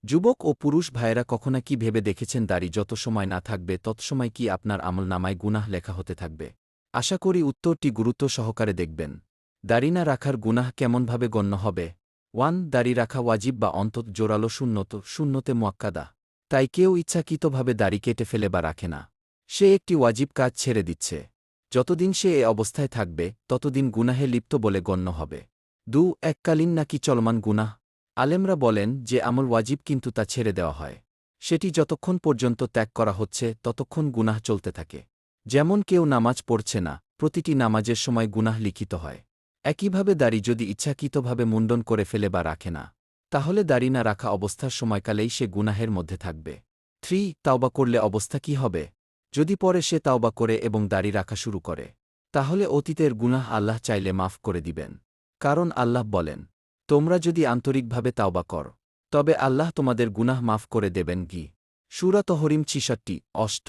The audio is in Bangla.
যুবক ও পুরুষ ভাইয়েরা কখনো কি ভেবে দেখেছেন দাড়ি যত সময় না থাকবে তত সময় কি আপনার আমলনামায় গুনাহ লেখা হতে থাকবে? আশা করি উত্তরটি গুরুত্ব সহকারে দেখবেন। দাড়ি না রাখার গুনাহ কেমনভাবে গণ্য হবে? 1. দাড়ি রাখা ওয়াজিব বা অন্তত জোরালো সুন্নতে মুয়াক্কাদা। তাই কেউ ইচ্ছাকৃতভাবে দাড়ি কেটে ফেলে বা রাখে না। সে একটি ওয়াজিব কাজ ছেড়ে দিচ্ছে। যতদিন সে এ অবস্থায় থাকবে ততদিন গুনাহে লিপ্ত বলে গণ্য হবে। 2. এককালীন নাকি চলমান গুনাহ? আলেমরা বলেন যে আমল ওয়াজিব কিন্তু তা ছেড়ে দেওয়া হয়। সেটি যতক্ষণ পর্যন্ত ত্যাগ করা হচ্ছে ততক্ষণ গুনাহ চলতে থাকে। যেমন কেউ নামাজ পড়ছে না, প্রতিটি নামাজের সময় গুনাহ লিখিত হয়। একইভাবে দাড়ি যদি ইচ্ছাকৃতভাবে মুন্ডন করে ফেলে বা রাখে না, তাহলে দাড়ি না রাখা অবস্থার সময়কালেই সে গুনাহের মধ্যে থাকবে। 3. তাওবা করলে অবস্থা কি হবে? যদি পরে সে তাওবা করে এবং দাড়ি রাখা শুরু করে, তাহলে অতীতের গুনাহ আল্লাহ চাইলে মাফ করে দিবেন। কারণ আল্লাহ বলেন, তোমরা যদি আন্তরিকভাবে তাওবা কর, তবে আল্লাহ তোমাদের গুনাহ মাফ করে দেবেন। সূরা তহরিম 66 8